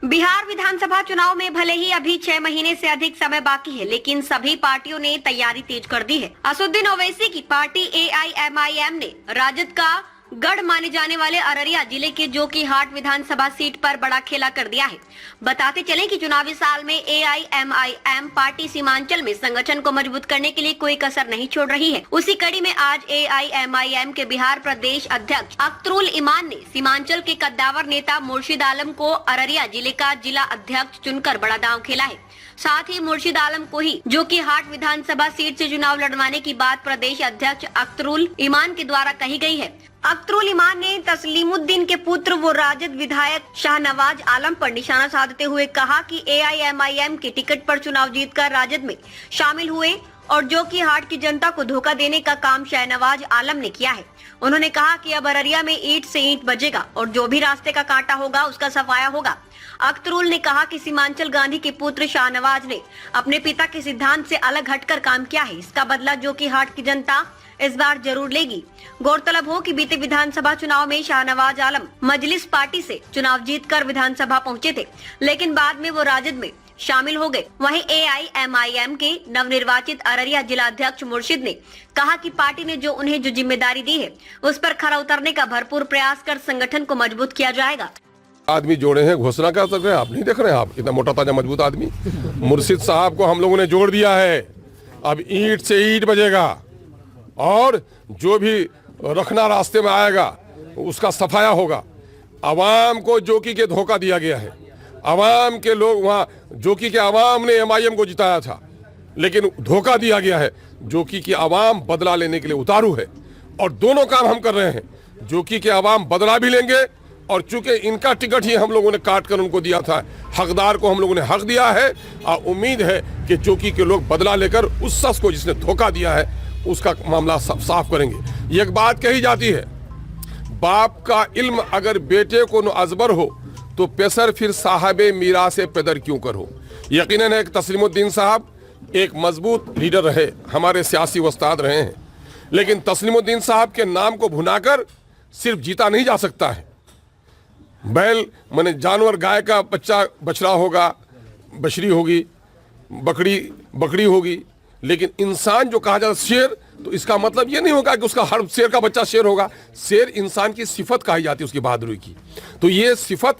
बिहार विधानसभा चुनाव में भले ही अभी 6 महीने से अधिक समय बाकी है, लेकिन सभी पार्टियों ने तैयारी तेज कर दी है। असदुद्दीन ओवैसी की पार्टी AIMIM ने राजद का गढ़ माने जाने वाले अररिया जिले के जोकीहाट विधानसभा सीट पर बड़ा खेला कर दिया है। बताते चलें कि चुनावी साल में AIMIM पार्टी सीमांचल में संगठन को मजबूत करने के लिए कोई कसर नहीं छोड़ रही है। उसी कड़ी में आज AIMIM के बिहार प्रदेश अध्यक्ष अख्तरुल ईमान ने सीमांचल के कद्दावर नेता मुर्शिद आलम को अररिया जिले का जिला अध्यक्ष चुनकर बड़ा दांव खेला है। साथ ही मुर्शिद आलम को ही जोकीहाट विधानसभा सीट से चुनाव लड़वाने की बात प्रदेश अध्यक्ष अख्तरुल ईमान के द्वारा कही गई है। अख्तरुल ईमान ने तस्लीमुद्दीन के पुत्र व राजद विधायक शाहनवाज आलम पर निशाना साधते हुए कहा कि AIMIM के टिकट पर चुनाव जीतकर राजद में शामिल हुए और जोकीहाट की जनता को धोखा देने का काम शाहनवाज आलम ने किया है। उन्होंने कहा कि अब अररिया में ईंट से ईंट बजेगा और जो भी रास्ते का कांटा होगा उसका सफाया होगा। अख्तरुल ने कहा कि सीमांचल गांधी के पुत्र शाहनवाज ने अपने पिता के सिद्धांत से अलग हटकर काम किया है। इसका बदला जोकीहाट की जनता इस बार जरूर लेगी। गौरतलब हो कि बीते विधानसभा चुनाव में शाहनवाज आलम मजलिस पार्टी से चुनाव जीतकर विधानसभा पहुंचे थे, लेकिन बाद में वो राजद में शामिल हो गए। वहीं AIMIM के नवनिर्वाचित अररिया जिला अध्यक्ष मुर्शिद ने कहा कि पार्टी ने जो उन्हें जो जिम्मेदारी दी है उस पर खरा उतरने का भरपूर प्रयास कर संगठन को मजबूत किया जाएगा। आदमी जोड़े हैं, घोषणा कर सकते हैं, आप नहीं देख रहे हैं? आप इतना मोटा ताजा मजबूत आदमी मुर्शिद साहब को हम लोगों ने जोड़ दिया है। अब ईंट से ईंट बजेगा और जो भी रखना रास्ते में आएगा उसका सफाया होगा। अवाम को जोकी के धोखा दिया गया है। अवाम के लोग वहाँ जोकी के अवाम ने MIM को जिताया था, लेकिन धोखा दिया गया है। जोकी की अवाम बदला लेने के लिए उतारू है और दोनों काम हम कर रहे हैं। जोकी के अवाम बदला भी लेंगे और चूंकि इनका टिकट ही हम लोगों ने काट कर उनको दिया था, हकदार को हम लोगों ने हक दिया है और उम्मीद है कि जोकी के लोग बदला लेकर उस शख्स को जिसने धोखा दिया है उसका मामला साफ करेंगे। एक बात कही जाती है, बाप का इल्म अगर बेटे को न अजबर हो तो पेसर फिर साहबे मीरा से पेदर क्यों कर हो। यकीनन है कि तस्लीमुद्दीन साहब एक मजबूत लीडर रहे, हमारे सियासी उस्ताद रहे हैं, लेकिन तस्लीमुद्दीन साहब के नाम को भुनाकर सिर्फ जीता नहीं जा सकता है। बैल माने जानवर, गाय का बच्चा बछड़ा होगा, बछड़ी होगी, बकरी होगी, लेकिन इंसान जो कहा जाता है शेर, तो इसका मतलब ये नहीं होगा कि उसका हर शेर का बच्चा शेर होगा। शेर इंसान की सिफत कही जाती है, उसकी बहादुरी की। तो ये सिफत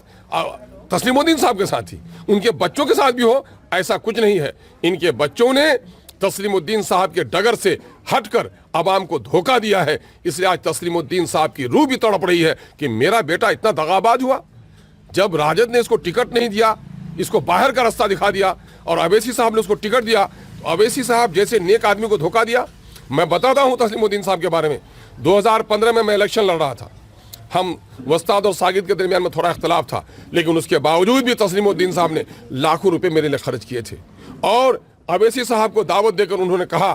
तस्लीमुद्दीन साहब के साथ ही उनके बच्चों के साथ भी हो, ऐसा कुछ नहीं है। इनके बच्चों ने तस्लीमुद्दीन साहब के डगर से हटकर अवाम को धोखा दिया है। इसलिए आज तस्लीमुद्दीन साहब की रूह भी तड़प रही है कि मेरा बेटा इतना दगाबाज हुआ। जब राजद ने इसको टिकट नहीं दिया, इसको बाहर का रास्ता दिखा दिया और अवैसी साहब ने उसको टिकट दिया, तो अवैसी साहब जैसे नेक आदमी को धोखा दिया। मैं बताता हूं तस्लीमुद्दीन साहब के बारे में। 2015 में मैं इलेक्शन लड़ रहा था। हम वस्ताद और सागिद के दरमियान में थोड़ा इख्तलाफ था, लेकिन उसके बावजूद भी तस्लीमुद्दीन साहब ने लाखों रुपए मेरे लिए खर्च किए थे और अवैसी साहब को दावत देकर उन्होंने कहा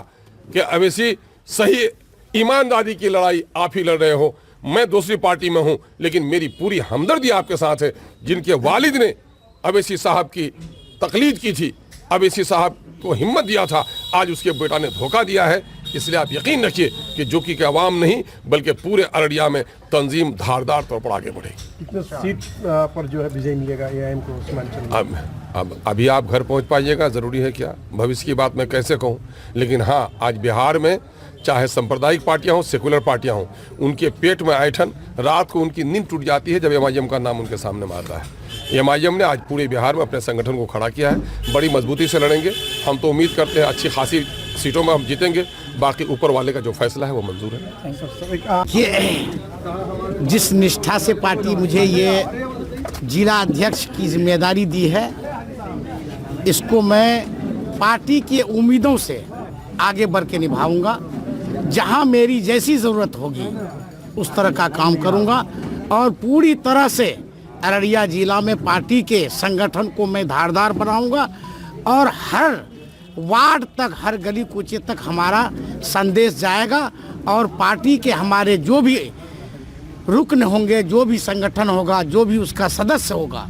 कि अवैसी, सही ईमानदारी की लड़ाई आप ही लड़ रहे हो, मैं दूसरी पार्टी में हूं, लेकिन मेरी पूरी हमदर्दी आपके साथ है। जिनके वालिद ने अवैसी साहब की तकलीद की थी, अवैसी साहब को हिम्मत दिया था, आज उसके बेटा ने धोखा दिया है। इसलिए आप यकीन रखिए कि जोकी के अवाम नहीं बल्कि पूरे अररिया में तंजीम धारदार तौर पर आगे बढ़ेगी। कितने सीट पर जो है विजय मिलेगा AIM को सीमांचल? अब अभी आप घर पहुंच पाइएगा, ज़रूरी है क्या? भविष्य की बात मैं कैसे कहूं, लेकिन हाँ, आज बिहार में चाहे सांप्रदायिक पार्टियां हों, सेकुलर पार्टियां हों, उनके पेट में ऐठन, रात को उनकी नींद टूट जाती है जब MIM का नाम उनके सामने मारता है। MIM ने आज पूरे बिहार में अपने संगठन को खड़ा किया है, बड़ी मजबूती से लड़ेंगे। हम तो उम्मीद करते हैं अच्छी खासी सीटों में हम जीतेंगे, बाकी ऊपर वाले का जो फैसला है वो मंजूर है। ये जिस निष्ठा से पार्टी मुझे ये जिला अध्यक्ष की जिम्मेदारी दी है, इसको मैं पार्टी की उम्मीदों से आगे बढ़ के निभाऊंगा। जहां मेरी जैसी ज़रूरत होगी उस तरह का काम करूंगा और पूरी तरह से अररिया जिला में पार्टी के संगठन को मैं धारदार बनाऊंगा और हर वार्ड तक, हर गली कूचे तक हमारा संदेश जाएगा और पार्टी के हमारे जो भी रुकन होंगे, जो भी संगठन होगा, जो भी उसका सदस्य होगा,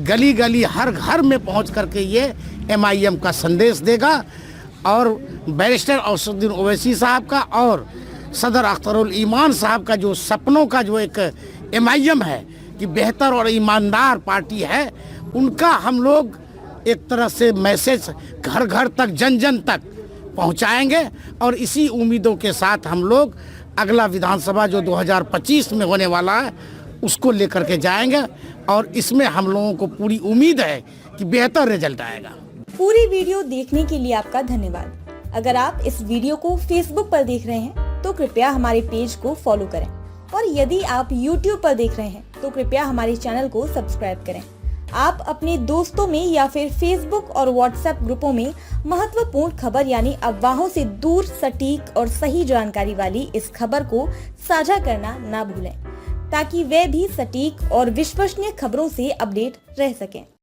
गली गली हर घर में पहुंच करके ये MIM का संदेश देगा और बैरिस्टर असदुद्दीन ओवैसी साहब का और सदर अख्तरुल ईमान साहब का जो सपनों का जो एक MIM है कि बेहतर और ईमानदार पार्टी है, उनका हम लोग एक तरह से मैसेज घर घर तक, जन जन तक पहुंचाएंगे। और इसी उम्मीदों के साथ हम लोग अगला विधानसभा जो 2025 में होने वाला है उसको लेकर के जाएंगे। और इसमें हम लोगों को पूरी उम्मीद है कि बेहतर रिजल्ट आएगा। पूरी वीडियो देखने के लिए आपका धन्यवाद। अगर आप इस वीडियो को फेसबुक पर देख रहे हैं तो कृपया हमारे पेज को फॉलो करें, और यदि आप YouTube पर देख रहे हैं तो कृपया हमारे चैनल को सब्सक्राइब करें। आप अपने दोस्तों में या फिर फेसबुक और व्हाट्सएप ग्रुपों में महत्वपूर्ण खबर यानी अफवाहों से दूर सटीक और सही जानकारी वाली इस खबर को साझा करना ना भूलें, ताकि वे भी सटीक और विश्वसनीय खबरों से अपडेट रह सकें।